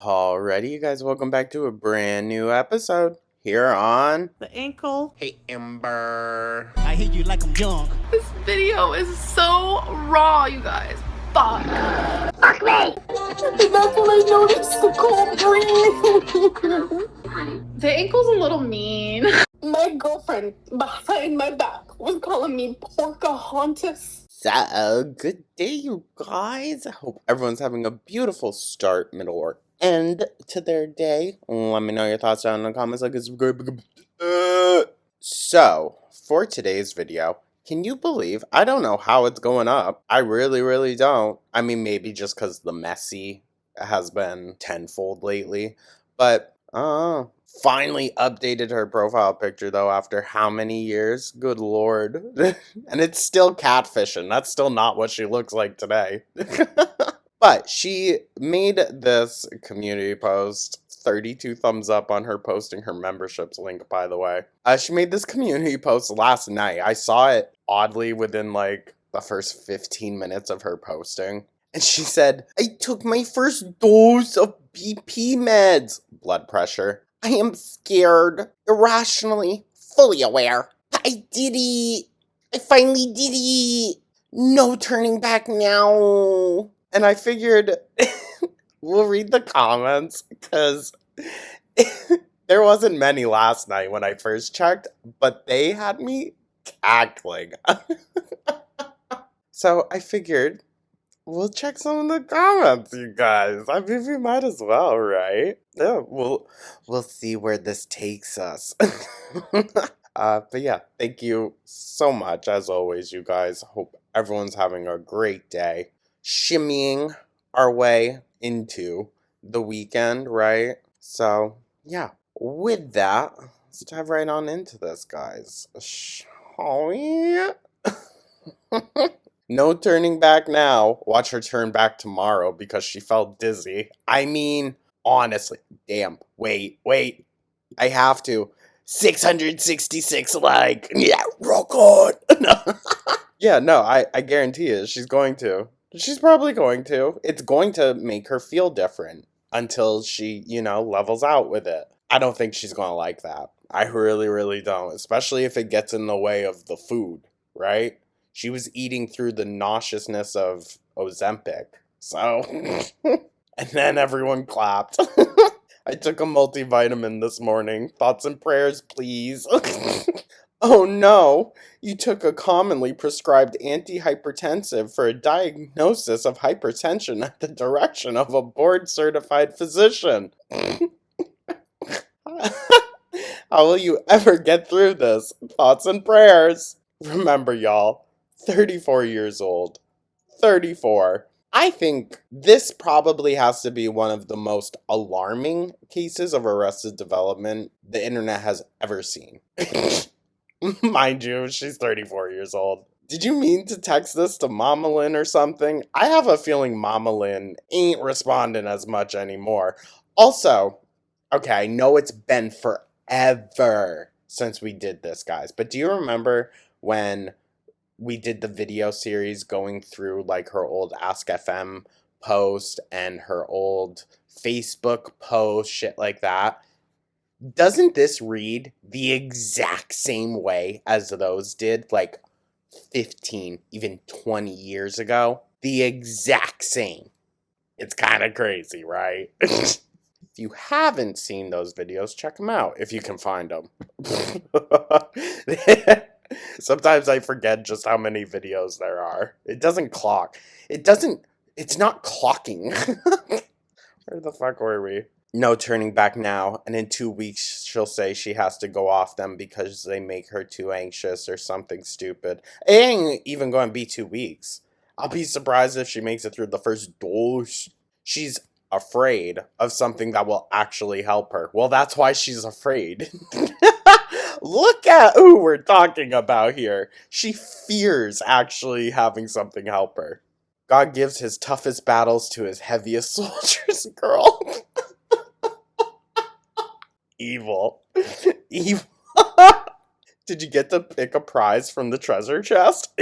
Alrighty, you guys, welcome back to a brand new episode here on The ankle. Hey Ember. I hate you like I'm young. This video is so raw, you guys. Fuck. Fuck me! That's when I noticed the cold breeze. The ankle's a little mean. My girlfriend behind my back was calling me Porcahontas. So, good day, you guys. I hope everyone's having a beautiful start, middle, or end to their day. Let me know your thoughts down in the comments. So, for today's video, can you believe, I don't know how it's going up. I really don't. I mean, maybe just because the messy has been tenfold lately. But, finally updated her profile picture, though, after how many years? Good lord. And it's still catfishing. That's still not what she looks like today. But she made this community post. 32 thumbs up on her posting her memberships link, by the way. She made this community post last night. I saw it oddly within like the first 15 minutes of her posting. And she said, I took my first dose of BP meds. Blood pressure. I am scared, irrationally, fully aware. I did it. I finally did it. No turning back now. And I figured we'll read the comments because there wasn't many last night when I first checked, but they had me cackling. So I figured we'll check some of the comments, you guys. I mean, we might as well, right? Yeah, we'll see where this takes us. But yeah, thank you so much, as always, you guys. Hope everyone's having a great day. Shimmying our way into the weekend, right? So, yeah. With that, let's dive right on into this, guys. Shall we? No turning back now. Watch her turn back tomorrow because she felt dizzy. I mean, honestly, damn. Wait. I have to. 666 like. Yeah, rock on. Yeah, no, I guarantee it. She's going to. She's probably going to. It's going to make her feel different until she, levels out with it. I don't think she's going to like that. I really don't. Especially if it gets in the way of the food, right? She was eating through the nauseousness of Ozempic. So, and then everyone clapped. I took a multivitamin this morning. Thoughts and prayers, please. Oh no, you took a commonly prescribed antihypertensive for a diagnosis of hypertension at the direction of a board-certified physician. How will you ever get through this? Thoughts and prayers. Remember, y'all, 34 years old. 34. I think this probably has to be one of the most alarming cases of arrested development the internet has ever seen. Mind you, she's 34 years old. Did you mean to text this to Mama Lynn or something? I have a feeling Mama Lynn ain't responding as much anymore. Also, okay, I know it's been forever since we did this, guys, but do you remember when we did the video series going through like her old Ask FM post and her old Facebook post, shit like that? Doesn't this read the exact same way as those did like 15, even 20 years ago? The exact same. It's kind of crazy, right? If you haven't seen those videos, check them out if you can find them. Sometimes I forget just how many videos there are. It doesn't clock. It's not clocking. Where the fuck were we? No turning back now, and in 2 weeks she'll say she has to go off them because they make her too anxious or something stupid. It ain't even going to be 2 weeks. I'll be surprised if she makes it through the first dose. She's afraid of something that will actually help her. Well, that's why she's afraid. Look at who we're talking about here. She fears actually having something help her. God gives his toughest battles to his heaviest soldiers, girl. Evil. Evil. Did you get to pick a prize from the treasure chest?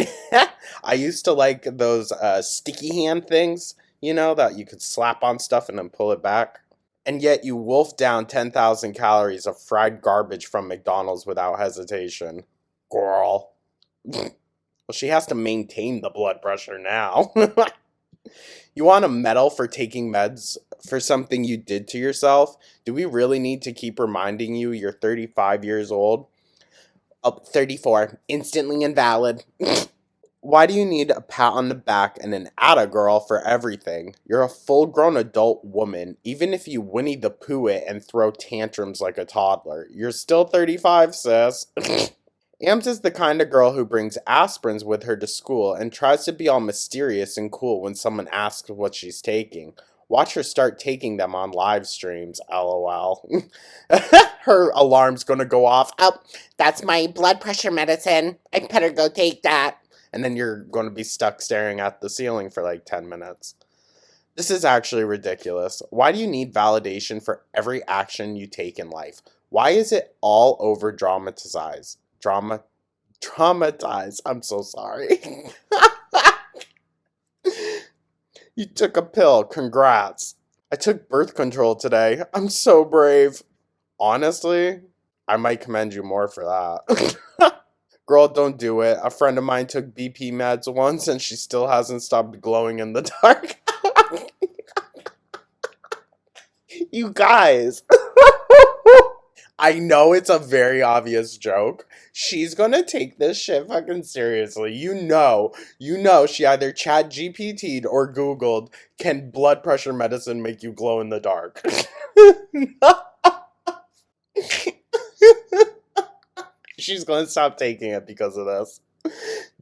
I used to like those sticky hand things, that you could slap on stuff and then pull it back. And yet you wolf down 10,000 calories of fried garbage from McDonald's without hesitation. Girl. Well, she has to maintain the blood pressure now. You want a medal for taking meds for something you did to yourself? Do we really need to keep reminding you you're 35 years old? Oh, 34. Instantly invalid. Why do you need a pat on the back and an atta girl for everything? You're a full grown adult woman. Even if you Winnie the Pooh it and throw tantrums like a toddler, you're still 35, sis. Ams is the kind of girl who brings aspirins with her to school and tries to be all mysterious and cool when someone asks what she's taking. Watch her start taking them on live streams, lol. Her alarm's gonna go off. Oh, that's my blood pressure medicine. I better go take that. And then you're gonna be stuck staring at the ceiling for like 10 minutes. This is actually ridiculous. Why do you need validation for every action you take in life? Why is it all over dramatized? Traumatized. I'm so sorry. You took a pill. Congrats. I took birth control today. I'm so brave. Honestly, I might commend you more for that. Girl, don't do it. A friend of mine took BP meds once and she still hasn't stopped glowing in the dark. You guys. I know it's a very obvious joke. She's gonna take this shit fucking seriously. You know she either chat GPT'd or Googled, can blood pressure medicine make you glow in the dark? She's gonna stop taking it because of this.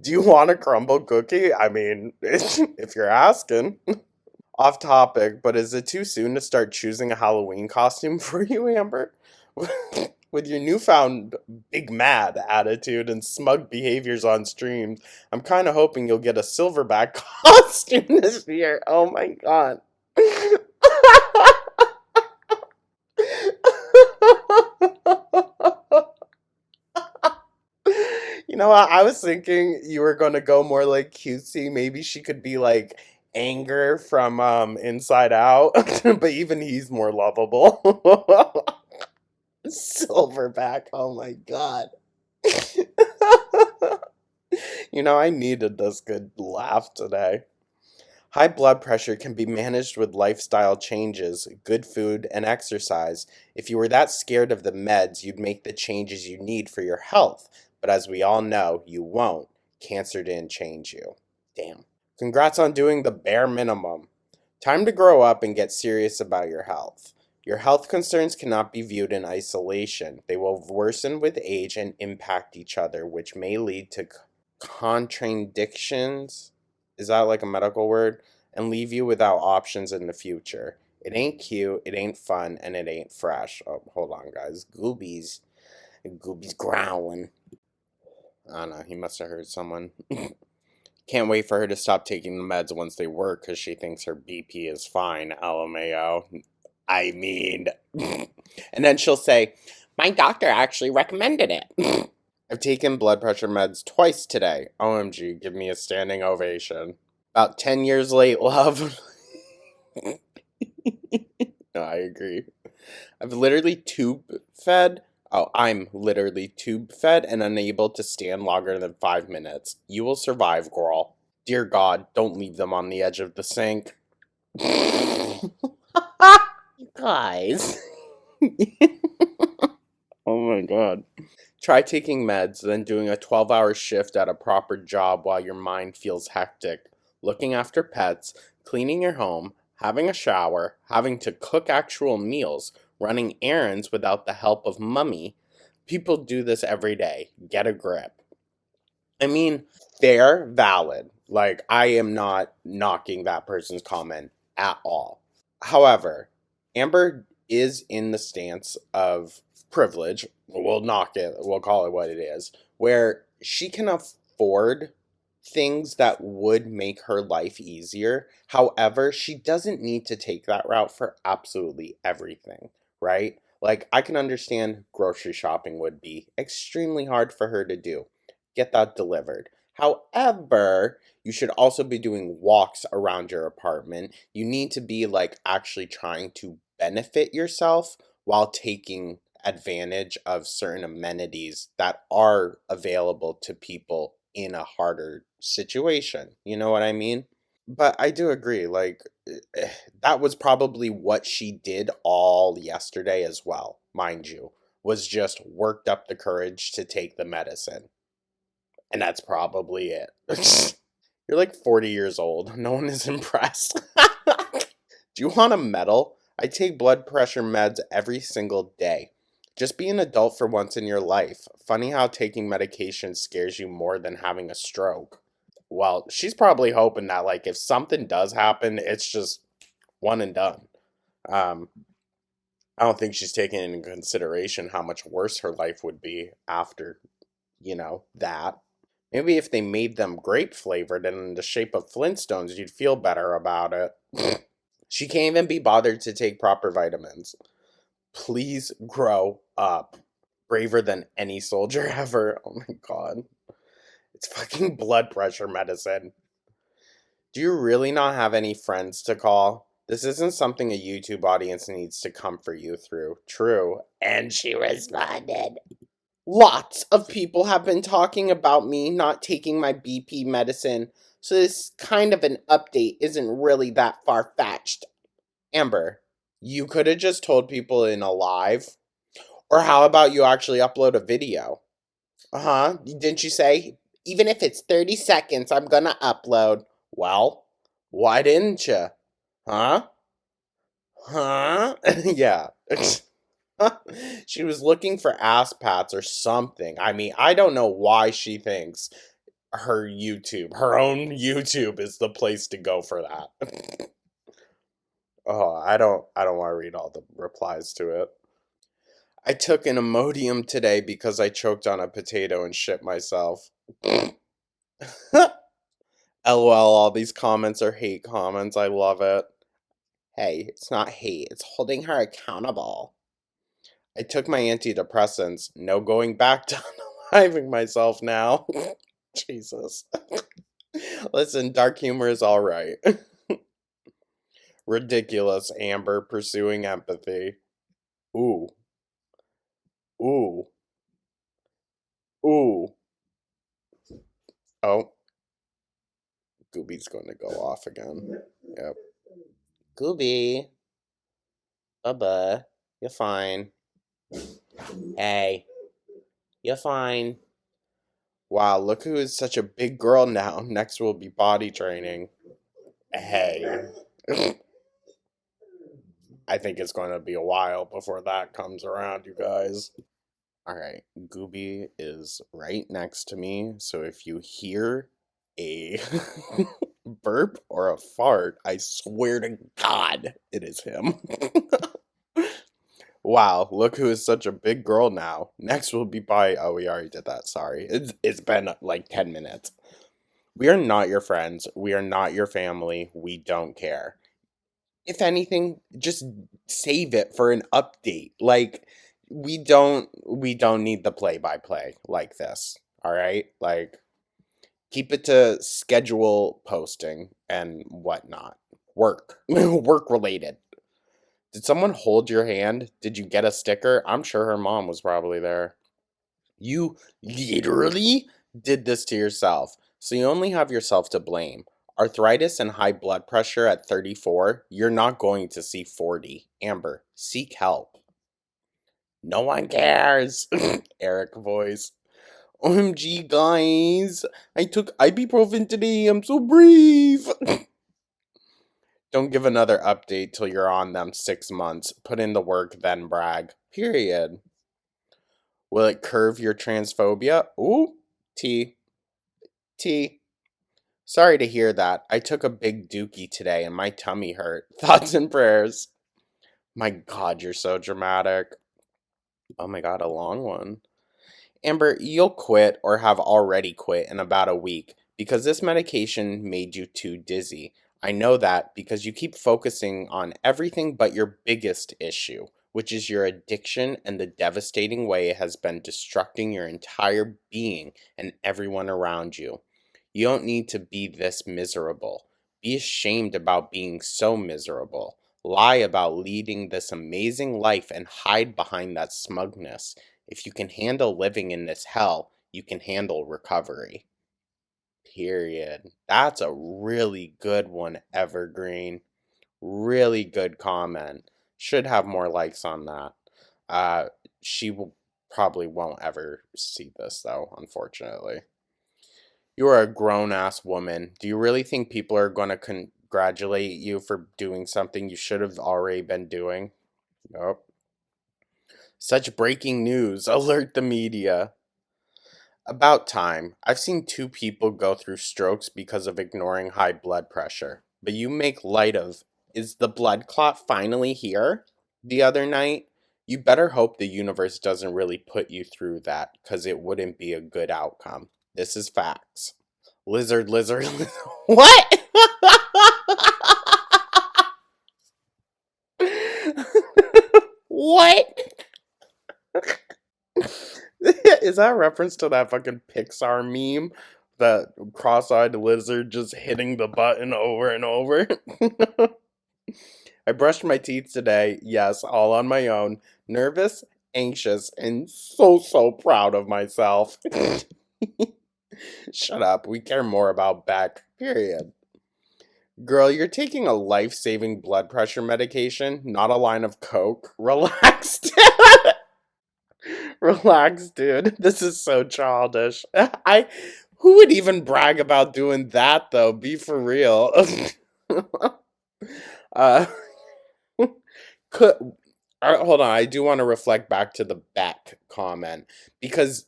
Do you want a crumble cookie? I mean, if you're asking. Off topic, but is it too soon to start choosing a Halloween costume for you, Amber? With your newfound big mad attitude and smug behaviors on streams, I'm kind of hoping you'll get a silverback costume this year. Oh my god. You know what? I was thinking you were gonna go more like cutesy. Maybe she could be like Anger from Inside Out, but even he's more lovable. Silverback. Oh my god. I needed this good laugh today. High blood pressure can be managed with lifestyle changes, good food, and exercise. If you were that scared of the meds, you'd make the changes you need for your health. But as we all know, you won't. Cancer didn't change you. Damn. Congrats on doing the bare minimum. Time to grow up and get serious about your health. Your health concerns cannot be viewed in isolation. They will worsen with age and impact each other, which may lead to contradictions. Is that like a medical word? And leave you without options in the future. It ain't cute, it ain't fun, and it ain't fresh. Oh, hold on, guys. Gooby's growling. I don't know, he must have heard someone. Can't wait for her to stop taking the meds once they work because she thinks her BP is fine, LMAO. I mean, and then she'll say, my doctor actually recommended it. I've taken blood pressure meds twice today. OMG, give me a standing ovation. About 10 years late, love. No, I agree. I've literally tube fed. Oh, I'm literally tube fed and unable to stand longer than 5 minutes. You will survive, girl. Dear God, don't leave them on the edge of the sink. Guys. Oh my god. Try taking meds, then doing a 12-hour shift at a proper job while your mind feels hectic. Looking after pets, cleaning your home, having a shower, having to cook actual meals, running errands without the help of mummy. People do this every day. Get a grip. I mean, fair, valid. Like, I am not knocking that person's comment at all. However, Amber is in the stance of privilege. We'll knock it, we'll call it what it is, where she can afford things that would make her life easier. However, she doesn't need to take that route for absolutely everything, right? Like, I can understand grocery shopping would be extremely hard for her to do. Get that delivered. However, you should also be doing walks around your apartment. You need to be like actually trying to benefit yourself while taking advantage of certain amenities that are available to people in a harder situation. You know what I mean? But I do agree, like, that was probably what she did all yesterday as well, mind you, was just worked up the courage to take the medicine. And that's probably it. You're like 40 years old. No one is impressed. Do you want a medal? I take blood pressure meds every single day. Just be an adult for once in your life. Funny how taking medication scares you more than having a stroke. Well, she's probably hoping that, like, if something does happen, it's just one and done. Um, I don't think she's taking into consideration how much worse her life would be after, that. Maybe if they made them grape flavored and in the shape of Flintstones, you'd feel better about it. She can't even be bothered to take proper vitamins. Please grow up. Braver than any soldier ever. Oh my god. It's fucking blood pressure medicine. Do you really not have any friends to call? This isn't something a YouTube audience needs to comfort you through. True. And she responded. Lots of people have been talking about me not taking my BP medicine, so this kind of an update isn't really that far fetched. Amber, you could have just told people in a live. Or how about you actually upload a video? Uh huh. Didn't you say, even if it's 30 seconds, I'm gonna upload? Well, why didn't you? Huh? Huh? Yeah. She was looking for ass pats or something. I mean, I don't know why she thinks her own YouTube is the place to go for that. Oh, I don't want to read all the replies to it. I took an Imodium today because I choked on a potato and shit myself. LOL, all these comments are hate comments. I love it. Hey, it's not hate, it's holding her accountable. I took my antidepressants. No going back to unaliving myself now. Jesus. Listen, dark humor is alright. Ridiculous, Amber, pursuing empathy. Ooh. Ooh. Ooh. Oh, Gooby's going to go off again. Yep. Gooby. Bubba. You're fine. Hey. You're fine. Wow, look who is such a big girl now. Next will be body training. Hey. I think it's going to be a while before that comes around, you guys. Alright, Gooby is right next to me, so if you hear a burp or a fart, I swear to God it is him. Wow, look who is such a big girl now. Next will be by. Oh, we already did that. Sorry. It's been like 10 minutes. We are not your friends. We are not your family. We don't care. If anything, just save it for an update. Like we don't need the play by play like this. All right? Like keep it to schedule posting and whatnot. Work. Work related. Did someone hold your hand? Did you get a sticker? I'm sure her mom was probably there. You literally did this to yourself, so you only have yourself to blame. Arthritis and high blood pressure at 34, you're not going to see 40. Amber, seek help. No one cares. Eric voice. OMG, guys. I took ibuprofen today. I'm so brave. Don't give another update till you're on them 6 months. Put in the work, then brag. Period. Will it curve your transphobia? Ooh, T. T. Sorry to hear that. I took a big dookie today and my tummy hurt. Thoughts and prayers. My god, you're so dramatic. Oh my god, a long one. Amber, you'll quit or have already quit in about a week because this medication made you too dizzy. I know that because you keep focusing on everything but your biggest issue, which is your addiction and the devastating way it has been destructing your entire being and everyone around you. You don't need to be this miserable. Be ashamed about being so miserable. Lie about leading this amazing life and hide behind that smugness. If you can handle living in this hell, you can handle recovery. Period. That's a really good one, Evergreen. Really good comment. Should have more likes on that. Uh, she will probably won't ever see this though, unfortunately. You are a grown ass woman. Do you really think people are going to congratulate you for doing something you should have already been doing? Nope. Such breaking news. Alert the media. About time. I've seen two people go through strokes because of ignoring high blood pressure. But you make light of, is the blood clot finally here? The other night? You better hope the universe doesn't really put you through that, because it wouldn't be a good outcome. This is facts. Lizard, lizard, lizard. What? What? Is that a reference to that fucking Pixar meme? That cross-eyed lizard just hitting the button over and over? I brushed my teeth today, yes, all on my own. Nervous, anxious, and so proud of myself. Shut up, we care more about Beck, period. Girl, you're taking a life-saving blood pressure medication, not a line of coke. Relax. Relax, dude. This is so childish. I who would even brag about doing that though? Be for real. uh could hold on, I do want to reflect back to the Beck comment because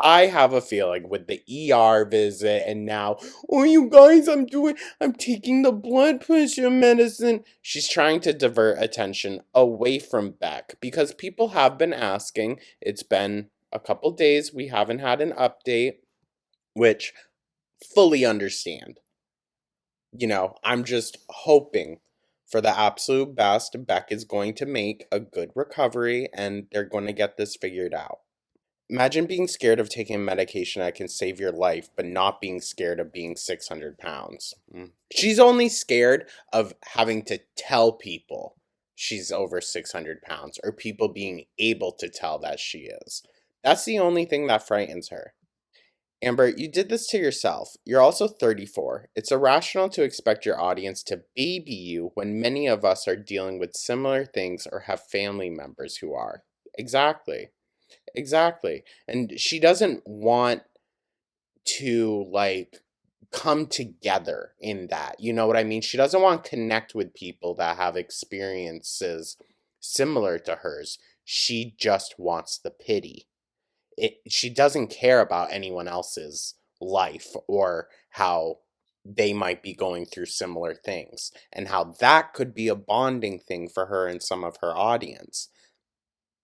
I have a feeling with the ER visit and now, oh, you guys, I'm taking the blood pressure medicine. She's trying to divert attention away from Beck because people have been asking. It's been a couple days. We haven't had an update, which fully understand. I'm just hoping for the absolute best. Beck is going to make a good recovery and they're going to get this figured out. Imagine being scared of taking medication that can save your life, but not being scared of being 600 pounds. She's only scared of having to tell people she's over 600 pounds or people being able to tell that she is. That's the only thing that frightens her. Amber, you did this to yourself. You're also 34. It's irrational to expect your audience to baby you when many of us are dealing with similar things or have family members who are. Exactly. Exactly. And she doesn't want to come together in that. You know what I mean? She doesn't want to connect with people that have experiences similar to hers. She just wants the pity. She doesn't care about anyone else's life or how they might be going through similar things and how that could be a bonding thing for her and some of her audience.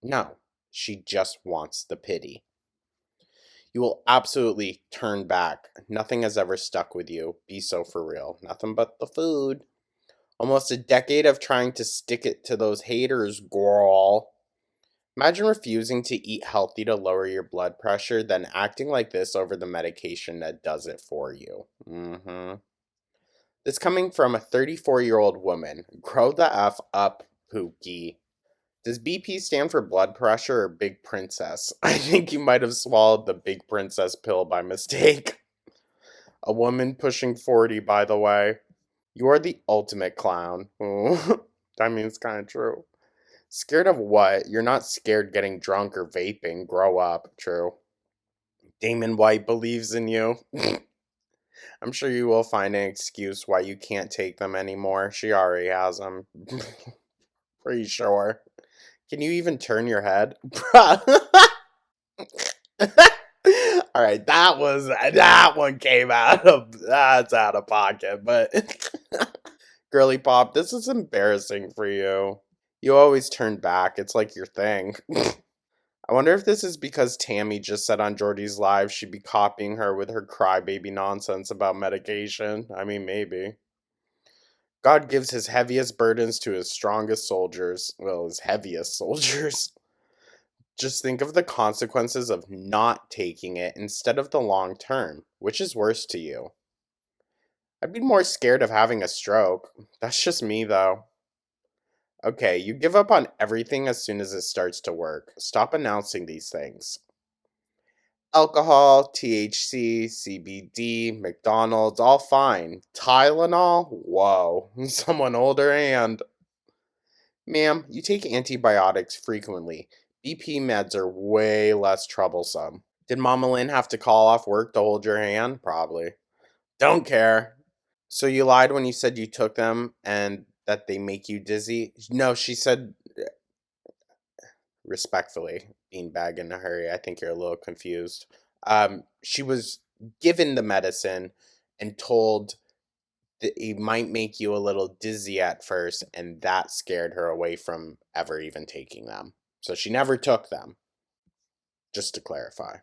No, she just wants the pity. You will absolutely turn back. Nothing has ever stuck with you. Be so for real. Nothing but the food. Almost a decade of trying to stick it to those haters, girl. Imagine refusing to eat healthy to lower your blood pressure, then acting like this over the medication that does it for you. This coming from a 34-year-old woman. Grow the F up, Pookie. Does BP stand for blood pressure or Big Princess? I think you might have swallowed the Big Princess pill by mistake. A woman pushing 40, by the way. You are the ultimate clown. Ooh, that means kind of true. Scared of what? You're not scared getting drunk or vaping. Grow up. True. Damon White believes in you. I'm sure you will find an excuse why you can't take them anymore. She already has them. Pretty sure. Can you even turn your head? All right, that one came that's out of pocket, but girly pop, this is embarrassing for you. You always turn back. It's like your thing. I wonder if this is because Tammy just said on Jordy's live she'd be copying her with her crybaby nonsense about medication. I mean, maybe. God gives his heaviest burdens to his strongest soldiers. Well, his heaviest soldiers. Just think of the consequences of not taking it instead of the long term. Which is worse to you? I'd be more scared of having a stroke. That's just me, though. Okay, you give up on everything as soon as it starts to work. Stop announcing these things. Alcohol, THC, CBD, McDonald's, all fine. Tylenol? Whoa. Someone hold her hand. Ma'am, you take antibiotics frequently. BP meds are way less troublesome. Did Mama Lynn have to call off work to hold your hand? Probably. Don't care. So you lied when you said you took them and that they make you dizzy? No, she said respectfully, beanbag in a hurry. I think you're a little confused. She was given the medicine and told that it might make you a little dizzy at first, and that scared her away from ever even taking them. So she never took them, just to clarify.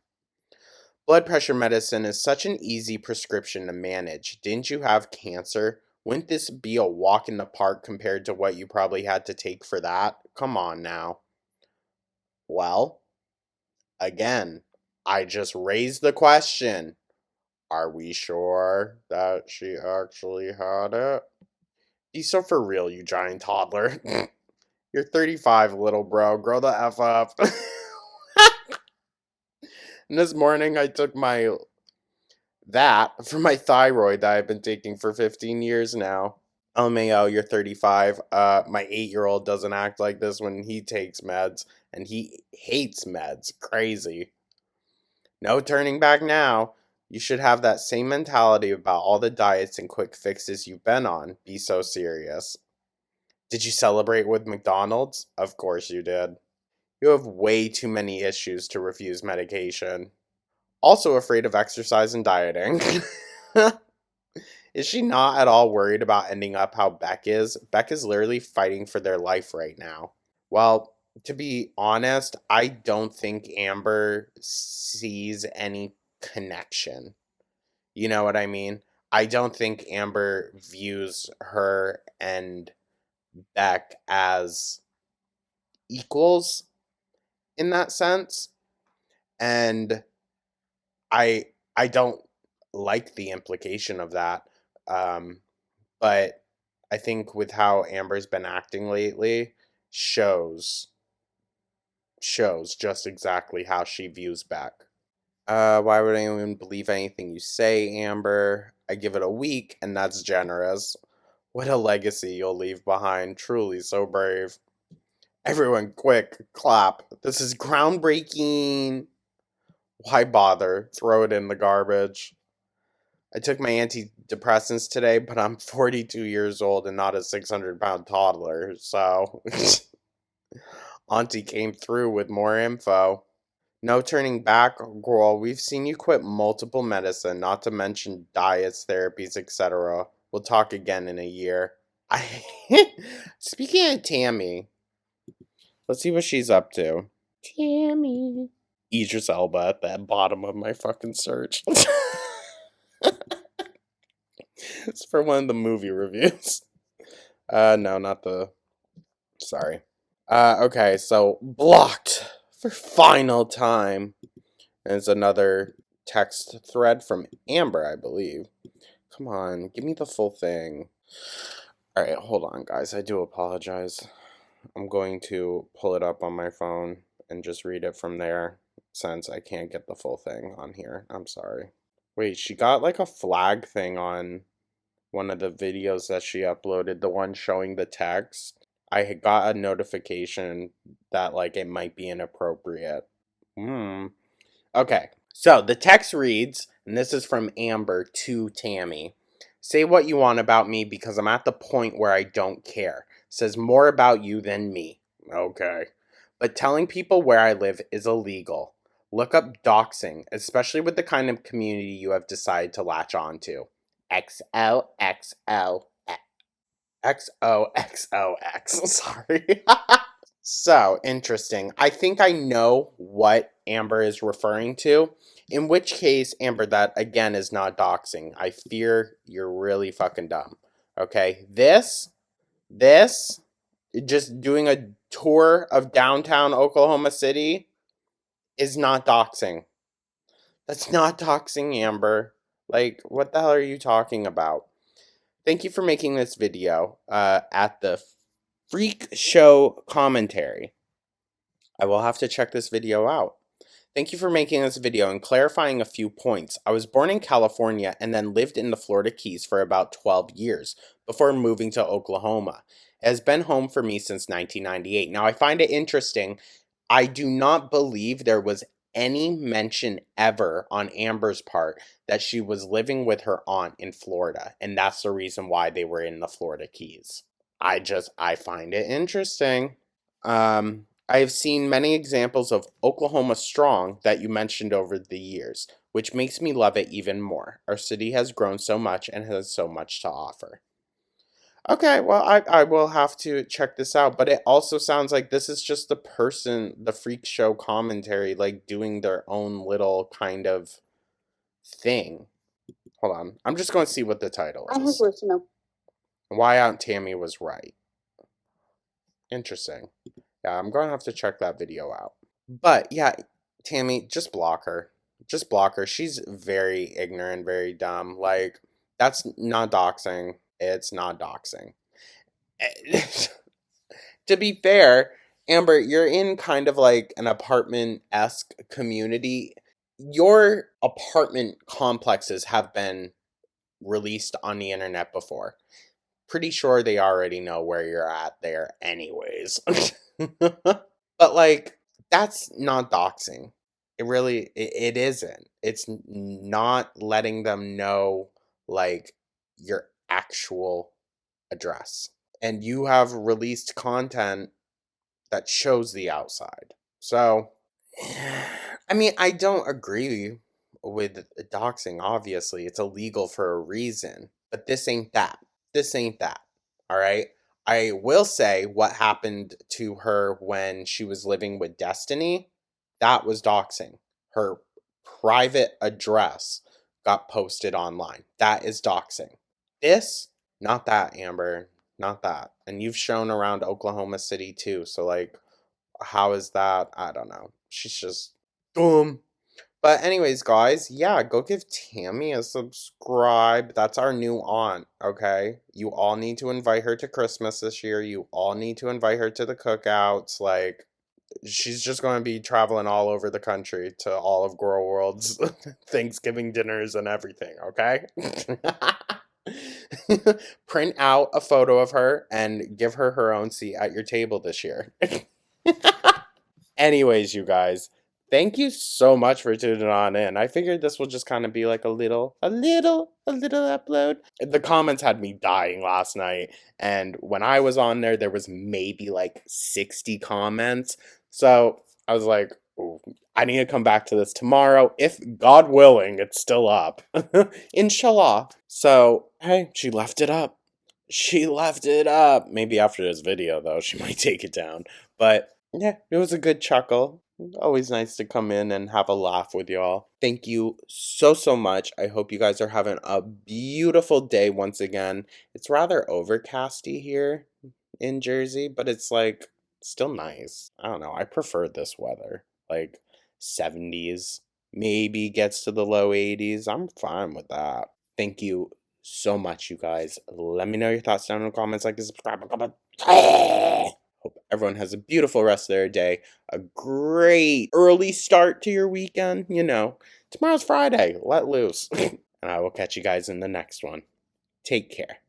Blood pressure medicine is such an easy prescription to manage. Didn't you have cancer? Wouldn't this be a walk in the park compared to what you probably had to take for that? Come on now. Well, again, I just raised the question. Are we sure that she actually had it? Be so for real, you giant toddler. You're 35, little bro. Grow the F up. And this morning I took my that for my thyroid that I've been taking for 15 years now. LMAO, you're 35. My 8-year-old doesn't act like this when he takes meds, and he hates meds. Crazy. No turning back now. You should have that same mentality about all the diets and quick fixes you've been on. Be so serious. Did you celebrate with McDonald's? Of course you did. You have way too many issues to refuse medication. Also afraid of exercise and dieting. Is she not at all worried about ending up how Beck is? Beck is literally fighting for their life right now. Well, to be honest, I don't think Amber sees any connection. You know what I mean? I don't think Amber views her and Beck as equals in that sense. And I I don't like the implication of that. Um, but I think with how Amber's been acting lately shows shows just exactly how she views Beck. Why would anyone believe anything you say, Amber? I give it a week, and that's generous. What a legacy you'll leave behind. Truly so brave. Everyone, quick, clap. This is groundbreaking. Why bother? Throw it in the garbage. I took my antidepressants today, but I'm 42 years old and not a 600-pound toddler, so Auntie came through with more info. No turning back, girl. We've seen you quit multiple medicine, not to mention diets, therapies, etc. We'll talk again in a year. I Speaking of Tammy, let's see what she's up to. Tammy. Idris Elba at the bottom of my fucking search. It's for one of the movie reviews. No, not the. Sorry. Okay, so blocked for final time. And it's another text thread from Amber, I believe. Come on, give me the full thing. Alright, hold on, guys. I do apologize. I'm going to pull it up on my phone and just read it from there since I can't get the full thing on here. I'm sorry. Wait, she got like a flag thing on one of the videos that she uploaded, the one showing the text. I had got a notification that like it might be inappropriate. Okay, so the text reads, and this is from Amber to Tammy. Say what you want about me because I'm at the point where I don't care. Says more about you than me. Okay. But telling people where I live is illegal. Look up doxing, especially with the kind of community you have decided to latch onto. XOXO. XOXOX. Sorry. So, interesting. I think I know what Amber is referring to. In which case, Amber, that again is not doxing. I fear you're really fucking dumb. Okay? This, just doing a tour of downtown Oklahoma City is not doxing. That's not doxing, Amber. Like, what the hell are you talking about? Thank you for making this video at the Freak show commentary. I will have to check this video out. Thank you for making this video and clarifying a few points. I was born in California and then lived in the Florida Keys for about 12 years before moving to Oklahoma. It has been home for me since 1998. Now, I find it interesting. I do not believe there was any mention ever on Amber's part that she was living with her aunt in Florida, and that's the reason why they were in the Florida Keys. I find it interesting. I have seen many examples of Oklahoma Strong that you mentioned over the years, which makes me love it even more. Our city has grown so much and has so much to offer. Okay, well, I will have to check this out, but it also sounds like this is just the freak show commentary, like doing their own little kind of thing. Hold on, I'm just going to see what the title is. Why Aunt Tammy was right. Interesting. Yeah, I'm going to have to check that video out. But yeah, Tammy, just block her. Just block her. She's very ignorant, very dumb. Like, that's not doxing. It's not doxing. To be fair, Amber, you're in kind of like an apartment-esque community. Your apartment complexes have been released on the internet before. Pretty sure they already know where you're at there anyways. But like, that's not doxing. It isn't. It's not letting them know like your actual address. And you have released content that shows the outside. So, I mean, I don't agree with doxing, obviously. It's illegal for a reason. But this ain't that. This ain't that. All right? I will say what happened to her when she was living with Destiny, that was doxing. Her private address got posted online. That is doxing. This, not that, Amber. Not that. And you've shown around Oklahoma City too. So, like, how is that? I don't know. She's just dumb. But anyways, guys, yeah, go give Tammy a subscribe. That's our new aunt, okay? You all need to invite her to Christmas this year. You all need to invite her to the cookouts. Like, she's just going to be traveling all over the country to all of Girl World's Thanksgiving dinners and everything, okay? Print out a photo of her and give her her own seat at your table this year. Anyways, you guys, thank you so much for tuning on in. I figured this will just kind of be like a little upload. The comments had me dying last night, and when I was on there, there was maybe like 60 comments. So I was like, ooh, I need to come back to this tomorrow. If God willing, it's still up. Inshallah. So, hey, she left it up. She left it up. Maybe after this video, though, she might take it down. But yeah, it was a good chuckle. Always nice to come in and have a laugh with y'all. Thank you so, so much. I hope you guys are having a beautiful day once again. It's rather overcasty here in Jersey, but it's like still nice. I don't know. I prefer this weather. Like 70s, maybe gets to the low 80s. I'm fine with that. Thank you so much, you guys. Let me know your thoughts down in the comments. Like and subscribe. Comment. Hope everyone has a beautiful rest of their day. A great early start to your weekend. You know, tomorrow's Friday. Let loose. And I will catch you guys in the next one. Take care.